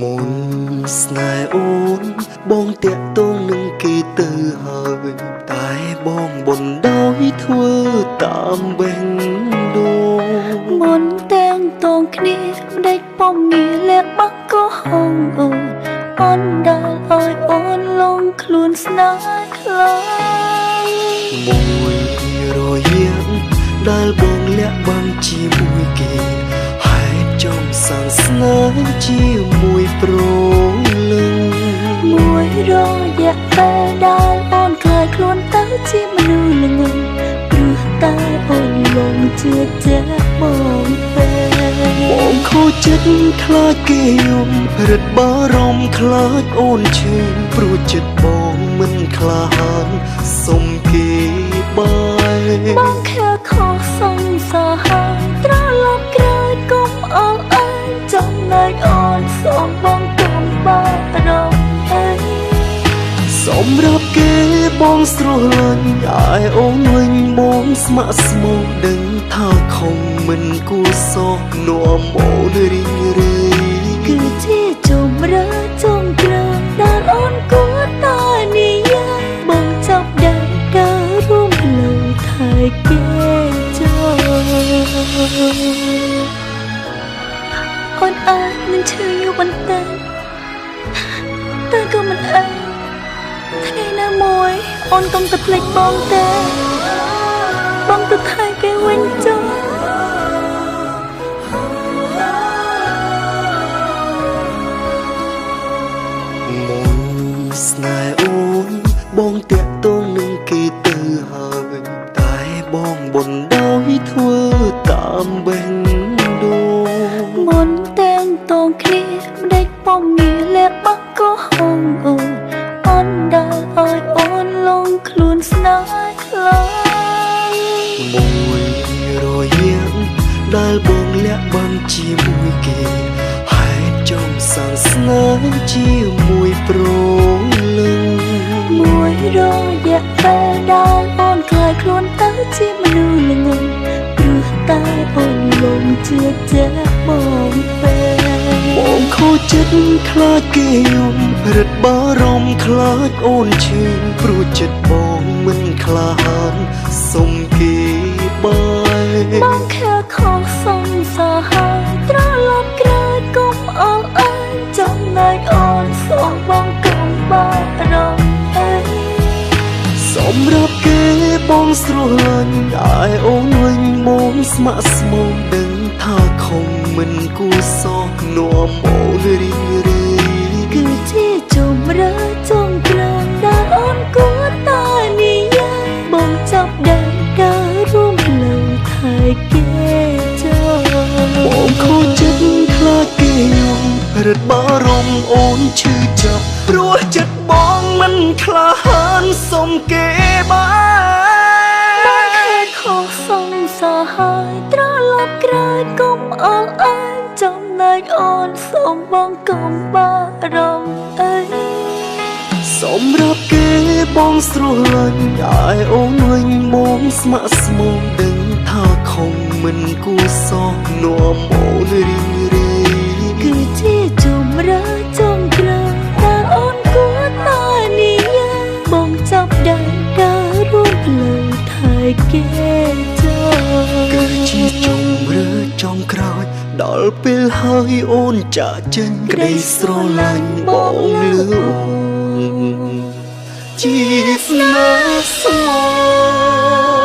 មុនស្នេហ៍អូនបងតាក់ទងនឹងគេទៅហើយតែបងបណ្ដោយធ្វើតាមបេះដូងមុនទាំងតងគ្នាម្ដេចបំងារលះបាក់ក៏ហងអូនដែលឲ្យអូនលងខ្លួនស្នេហ៍ខ្លាំងមួយរយៈដែលបងលះបង់ជាមួយគេហេតុចំសាងស្នេហ៍ជាមួយប្រលឹងមួយរយៈពេលដែលអូនខ្លាចខ្លួនទៅជាមនុស្សល្ងងព្រោះតែអូនលងជឿជាក់បងបងខូចចិត្តខ្លាចគេយំរឹតបារម្ភខ្លាចអូនឈឺព្រោះចិត្តបងមិនក្លាហានសុំគេបាយបងខើខុសសង្សារហើយត្រឡប់ក្រោយកុំអងអើយចំណែកអូនសូមបងកុំបារម្ភអីសម្រាប់គេបងស្រឡាញ់ឲ្យអូនវិញបងស្ម័គ្រស្មោះដឹងថាខំមិនគួរសោះនាំអូនរីងរៃគឺជាជំរឿចុងក្រោយដែលអូនគួរតែនិយាយបងចាប់ដើររួមលើថែគេអូនអាចនឹងឈឺយូរបន្តិចតែក៏មិនអីថ្ងៃណាមួយអូនកុំទៅភ្លេចបងទេបងទៅថែគេវិញចុះមុនស្នេហ៍អូនបងតាក់ទងនឹងគេទៅហើយតែបងបណ្ដោយធ្វើតាមបេះដូងមុនទាំងតងគ្នាម្ដេចបំងារលះបាក់ក៏ហងអូនដែលឲ្យអូនលងខ្លួនស្នេហ៍ខ្លាំងមួយរយៈដែលបងលះបង់ជាមួយគេហេតុចំសាងស្នេហ៍ជាមួយប្រលឹងមួយរយៈពេលដែលអូនខ្លាចខ្លួនទៅជាមនុស្សល្ងងព្រោះតែអូនលងជឿជាក់បងបងខូចចិត្តខ្លាចគេយំរឹតបារម្ភខ្លាចអូនឈឺព្រោះចិត្តបងមិនក្លាហានសុំគេបាយបងខើខុសសង្សារហើយត្រឡប់ក្រោយកុំអងអើយចំណែកអូនសូមបងកុំបារម្ភអីសម្រាប់គេបងស្រឡាញ់ឲ្យអូនវិញមកស្ម័គ្រស្មោះដឹងថាខំមិនគួរសោះនាំអូនរីងរៃគឺជាជំរឿចុងក្រោយដែលអូនគួរតែនិយាយបងចាប់ដើររួមលើថែគេចុះបងខូចចិត្តខ្លាចគេយំរឹតបារម្ភអូនឈឺចាប់ព្រោះចិត្តបងមិនក្លាហានសុំគេបាយបងខែខុសសង្សារហើយត្រឡប់ក្រោយកុំអងអើយចំណែកអូនសូមបងកុំបារម្ភអីសម្រាប់គេបងស្រឡាញ់ឲ្យអូនវិញមកស្ម័គ្រស្មោះដឹងថាខំមិនគួរសោះនាំអូនរីងរៃគឺជាជំរឿចុងក្រោយដែលអូនគួរតែនិយាយបងចាប់ដើររួមលើថែគេចុះគឺជាជំរឿចុងក្រោយដល់ពេលហើយអូនចាក់ចេញក្តីស្រឡាញ់បងលឺអូនជាស្នេហ៍ស្មោះ